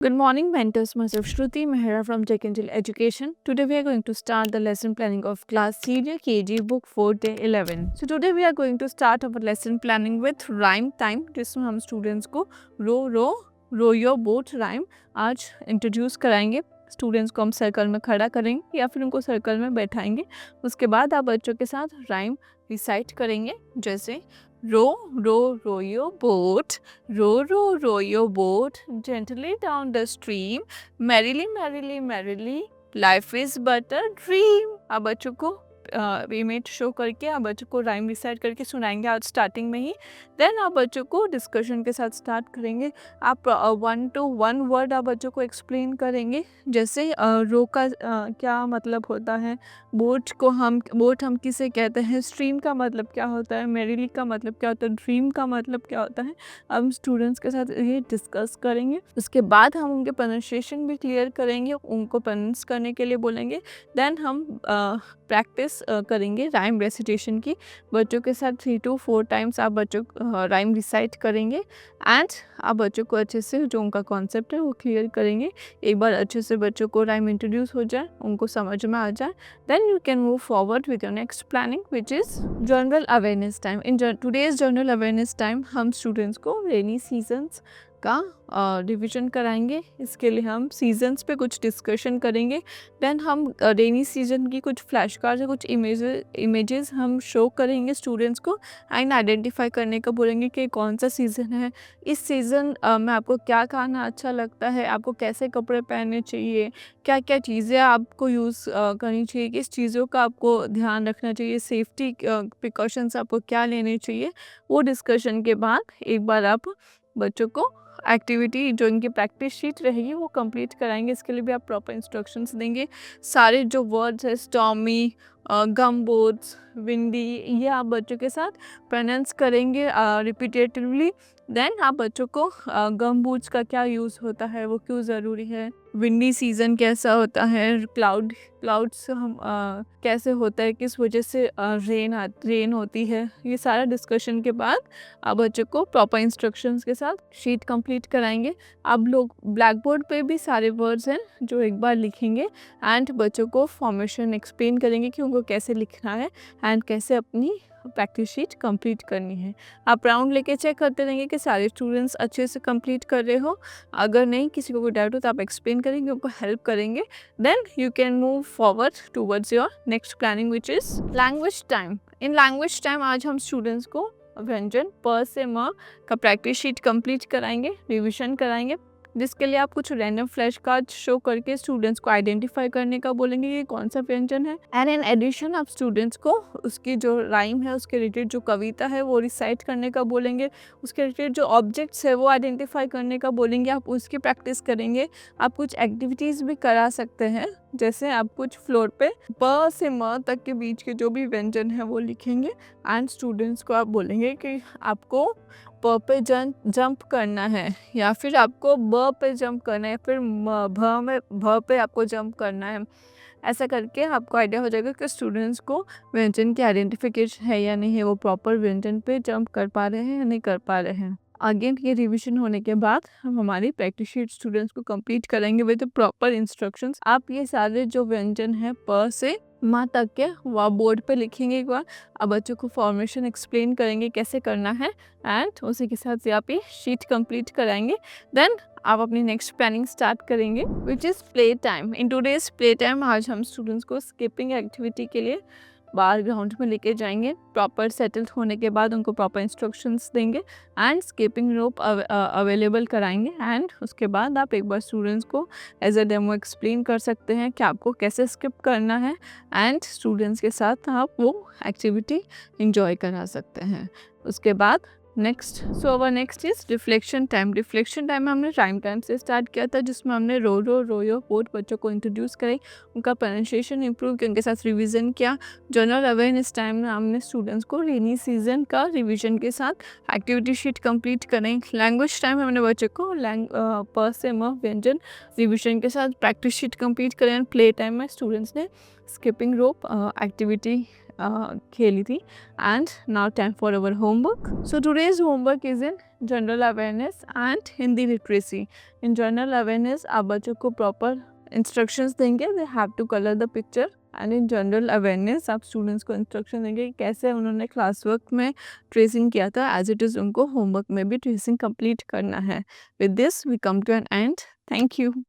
Good morning, mentors. Myself Shruti Mehra from Tech Angel Education. Today we are going to start the lesson planning of class Senior KG Book 4 Day 11. So today we are going to start our lesson planning with rhyme time, जिसमें हम students को रो your boat rhyme आज introduce कराएंगे। Students को हम circle में खड़ा करेंगे या फिर उनको सर्कल में बैठाएंगे। उसके बाद आप बच्चों के साथ राइम रिसाइट करेंगे, जैसे row row your boat, row your boat gently down the stream, merrily, life is but a dream। अब बच्चों को इमेज शो करके आप बच्चों को राइम रिसाइट करके सुनाएंगे आज स्टार्टिंग में ही। देन आप बच्चों को डिस्कशन के साथ स्टार्ट करेंगे। आप 1 to 1 वर्ड आप बच्चों को एक्सप्लेन करेंगे, जैसे रो का क्या मतलब होता है, बोट हम किसे कहते हैं, स्ट्रीम का मतलब क्या होता है, मेरिली का मतलब क्या होता है, ड्रीम का मतलब क्या होता है। हम स्टूडेंट्स के साथ ये डिस्कस करेंगे। उसके बाद हम उनके प्रोनाउंसिएशन भी क्लियर करेंगे, उनको प्रोनाउंस करने के लिए बोलेंगे। देन हम प्रैक्टिस करेंगे राइम रेसिटेशन की। बच्चों के साथ 3 to 4 टाइम्स आप बच्चों राइम रिसाइट करेंगे एंड आप बच्चों को अच्छे से जो उनका कॉन्सेप्ट है वो क्लियर करेंगे। एक बार अच्छे से बच्चों को राइम इंट्रोड्यूस हो जाए, उनको समझ में आ जाए, then you can move forward with your next planning which is general awareness time. In today's general awareness time हम स्टूडेंट्स को रेनी सीजन्स का रिविजन कराएंगे। इसके लिए हम सीजन्स पे कुछ डिस्कशन करेंगे। देन हम रेनी सीजन की कुछ फ्लैश कार्ड्स, कुछ इमेजेस हम शो करेंगे स्टूडेंट्स को एंड आइडेंटिफाई करने का बोलेंगे कि कौन सा सीज़न है, इस सीज़न में आपको क्या खाना अच्छा लगता है, आपको कैसे कपड़े पहनने चाहिए, क्या क्या चीज़ें आपको यूज़ करनी चाहिए, किस चीज़ों का आपको ध्यान रखना चाहिए, सेफ्टी प्रिकॉशंस आपको क्या लेने चाहिए। वो डिस्कशन के बाद एक बार आप बच्चों को एक्टिविटी जो इनकी प्रैक्टिस शीट रहेगी वो कंप्लीट कराएंगे। इसके लिए भी आप प्रॉपर इंस्ट्रक्शंस देंगे। सारे जो वर्ड्स है, स्टॉर्मी, गम बोट्स, विंडी, ये आप बच्चों के साथ प्रोनाउंस करेंगे रिपीटेटिवली। देन आप बच्चों को गम बूट्स का क्या यूज़ होता है, वो क्यों ज़रूरी है, विंडी सीज़न कैसा होता है, क्लाउड्स हम कैसे होता है, किस वजह से रेन होती है, ये सारा डिस्कशन के बाद आप बच्चों को प्रॉपर इंस्ट्रक्शंस के साथ शीट कंप्लीट कराएंगे। आप लोग ब्लैक बोर्ड पे भी सारे वर्ड्स हैं जो एक बार लिखेंगे एंड बच्चों को फॉर्मेशन एक्सप्लेन करेंगे कि उनको कैसे लिखना है एंड कैसे अपनी प्रैक्टिस शीट कंप्लीट करनी है। आप राउंड लेके चेक करते रहेंगे कि सारे स्टूडेंट्स अच्छे से कंप्लीट कर रहे हो। अगर नहीं, किसी को कोई डाउट हो तो आप एक्सप्लेन करेंगे, उनको हेल्प करेंगे। Then you can move forward towards your next planning which is language time. In language time आज हम स्टूडेंट्स को व्यंजन प से म का प्रैक्टिस शीट कंप्लीट कराएंगे, रिविजन कराएंगे, जिसके लिए आप कुछ रैंडम फ्लैश कार्ड शो करके स्टूडेंट्स को आइडेंटिफाई करने का बोलेंगे कि कौन सा व्यंजन है। एंड इन एडिशन आप स्टूडेंट्स को उसकी जो राइम है, उसके रिलेटेड जो कविता है वो रिसाइट करने का बोलेंगे। उसके रिलेटेड जो ऑब्जेक्ट्स है वो आइडेंटिफाई करने का बोलेंगे, आप उसकी प्रैक्टिस करेंगे। आप कुछ एक्टिविटीज़ भी करा सकते हैं, जैसे आप कुछ फ्लोर पे प से म तक के बीच के जो भी व्यंजन है वो लिखेंगे एंड स्टूडेंट्स को आप बोलेंगे कि आपको प पे जंप करना है, या फिर आपको ब पे जंप करना है, या फिर भ पे आपको जंप करना है। ऐसा करके आपको आइडिया हो जाएगा कि स्टूडेंट्स को व्यंजन की आइडेंटिफिकेशन है या नहीं है, वो प्रॉपर व्यंजन पे जंप कर पा रहे हैं या नहीं कर पा रहे हैं। अगेन ये रिवीजन होने के बाद हम हमारी प्रैक्टिस शीट स्टूडेंट्स को कंप्लीट करेंगे विद प्रॉपर इंस्ट्रक्शंस। आप ये सारे जो व्यंजन है प से माँ तक के वह बोर्ड पे लिखेंगे एक बार। अब बच्चों को फॉर्मेशन एक्सप्लेन करेंगे कैसे करना है एंड उसी के साथ से आप ये शीट कंप्लीट कराएंगे। देन आप अपनी नेक्स्ट प्लानिंग स्टार्ट करेंगे which is play time. In today's play time आज हम स्टूडेंट्स को स्किपिंग एक्टिविटी के लिए बाहर ग्राउंड में लेके जाएंगे। प्रॉपर सेटल्ड होने के बाद उनको प्रॉपर इंस्ट्रक्शंस देंगे एंड स्किपिंग रोप अवेलेबल कराएंगे। एंड उसके बाद आप एक बार स्टूडेंट्स को एज अ डेमो एक्सप्लेन कर सकते हैं कि आपको कैसे स्किप करना है एंड स्टूडेंट्स के साथ आप वो एक्टिविटी इंजॉय करा सकते हैं। उसके बाद next is reflection time. Reflection time में हमने राइम टाइम से स्टार्ट किया था, जिसमें हमने रो योर बोट बच्चों को इंट्रोड्यूस करें, उनका प्रोनाउंसिएशन इंप्रूव किया, उनके साथ रिवीजन किया। जनरल अवेयरनेस टाइम में हमने स्टूडेंट्स को रेनी सीजन का रिवीजन के साथ एक्टिविटी शीट कंप्लीट करें। लैंग्वेज टाइम में हमने बच्चों को प से म व्यंजन रिवीजन के साथ प्रैक्टिस शीट कंप्लीट करें। प्ले टाइम में स्टूडेंट्स ने स्किपिंग रोप एक्टिविटी खेली थी. And now time for our homework. So today's homework is in general awareness and Hindi literacy. In general awareness आप बच्चों को proper instructions देंगे. They have to color the picture. And in general awareness आप students को instruction देंगे कि कैसे उन्होंने क्लास वर्क में ट्रेसिंग किया था, एज इट इज़ उनको होमवर्क में भी ट्रेसिंग कंप्लीट करना है. With this we come to an end. Thank you.